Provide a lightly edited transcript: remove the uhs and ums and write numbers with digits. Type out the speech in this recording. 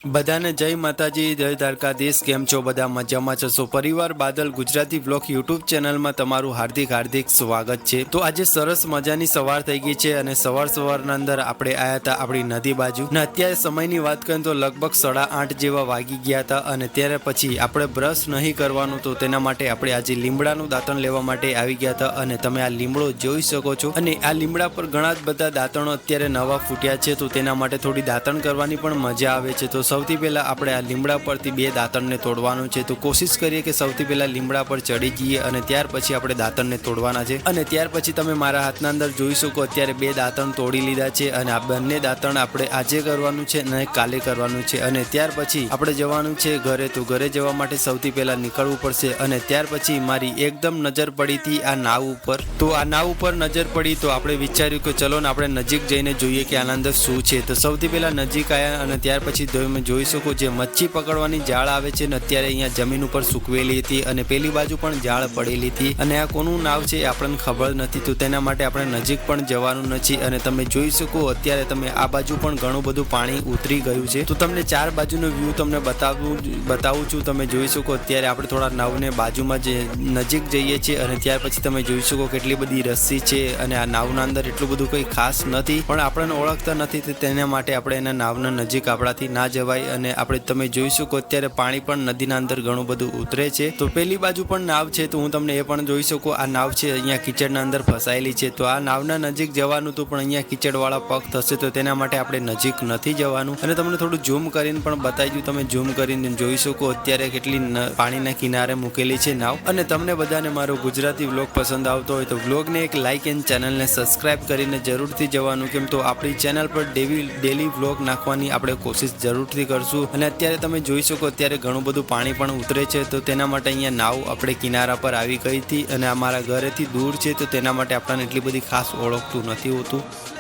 બધાને જય માતાજી, જય દ્વારકાધીશ। કેમ છો? બધા મજામાં છો? પરિવાર બાદલ ગુજરાતી વ્લોગ યુટ્યુબ ચેનલમાં તમારું હાર્દિક હાર્દિક સ્વાગત છે। તો આજે સરસ મજાની સવાર થઈ ગઈ છે અને સવારના અંદર આપણે આયા હતા આપણી નદી બાજુ ને અત્યારે સમયની વાત કરીએ તો લગભગ 8:30 જેવા વાગી ગયા હતા અને ત્યારે પછી આપણે બ્રશ નહીં કરવાનું તો તેના માટે આપણે આજે લીમડાનું દાંતણ લેવા માટે આવી ગયા હતા અને તમે આ લીમડો જોઈ શકો છો અને આ લીમડા પર ઘણા જ બધા દાંતણો અત્યારે નવા ફૂટ્યા છે તો તેના માટે થોડી દાંતણ કરવાની પણ મજા આવે છે। તો સૌથી પહેલા આપણે આ લીમડા પરથી 2 દાંતણને તોડવાનું છે તો કોશિશ કરીએ કે સૌથી પહેલા લીમડા પર ચડી જઈએ અને ત્યાર પછી આપણે દાંતણને તોડવાના છે અને ત્યાર પછી તમે મારા હાથના અંદર જોઈ શકો અત્યારે 2 દાંતણ તોડી લીધા છે અને આ બંને દાંતણ આપણે આજે કરવાનું છે અને કાલે કરવાનું છે અને ત્યાર પછી આપણે જવાનું છે ઘરે। તો ઘરે જવા માટે સૌથી પહેલા નીકળવું પડશે અને ત્યાર પછી મારી એકદમ નજર પડી હતી આ નાવ ઉપર। તો આ નાવ ઉપર નજર પડી તો આપણે વિચાર્યું કે ચલો ને આપણે નજીક જઈને જોઈએ કે આના અંદર શું છે। તો સૌથી પહેલા નજીક આવ્યા અને ત્યાર પછી તમે જોઈ શકો જે મચ્છી પકડવાની જાળ આવે છે ને અત્યારે અહીંયા જમીન ઉપર સૂકવેલી હતી અને પેલી બાજુ પણ જાળ પડેલી હતી અને આ કોનું નાવ છે આપણને ખબર નથી તો તેના માટે આપણે નજીક પણ જવાનું નથી અને તમે જોઈ શકો અત્યારે તમે આ બાજુ પણ ઘણું બધું પાણી ઉતરી ગયું છે તો તમને ચાર બાજુનો વ્યૂ તમને બતાવું છું। તમે જોઈ શકો અત્યારે આપણે થોડા નાવને બાજુમાં જે નજીક જઈએ છીએ અને ત્યાર પછી તમે જોઈ શકો કેટલી બધી રસ્સી છે અને આ નાવના અંદર એટલું બધું કંઈ ખાસ નથી પણ આપણને ઓળખતા નથી તો તેના માટે આપણે એના નાવના નજીક આપણાથી ના જવાય અને આપણે તમે જોઈ શકો અત્યારે પાણી પણ નદીના અંદર ઘણું બધું ઉતરે છે। તો પેલી બાજુ પણ નાવ છે તો હું તમને એ પણ જોઈ શકો આ નાવ છે અહીંયા કિચડના અંદર ફસાયેલી છે તો આ નાવના નજીક જવાનું તો પણ અહીંયા કિચડવાળા પગ થશે તો તેના માટે આપણે નજીક નથી જવાનું અને તમને થોડું ઝૂમ કરીને પણ બતાવી દઉં। તમે ઝૂમ કરીને જોઈ શકો અત્યારે કેટલી પાણીના કિનારે મૂકેલી છે નાવ અને તમને બધાને મારો ગુજરાતી વ્લોગ પસંદ આવતો હોય તો વ્લોગને એક લાઇક એન્ડ ચેનલને સબસ્ક્રાઇબ કરીને જરૂરથી જવાનું કેમ તો આપણી ચેનલ પર ડેલી વ્લોગ નાખવાની આપણે કોશિશ જરૂરથી કરશું અને અત્યારે તમે જોઈ શકો અત્યારે ઘણું બધું પાણી પણ ઉતરે છે તો તેના માટે અહીંયા નાવ આપણે કિનારા પર આવી ગઈ હતી અને અમારા ઘરેથી દૂર છે તો તેના માટે આપણને એટલી બધી ખાસ ઓળખતું નથી હોતું।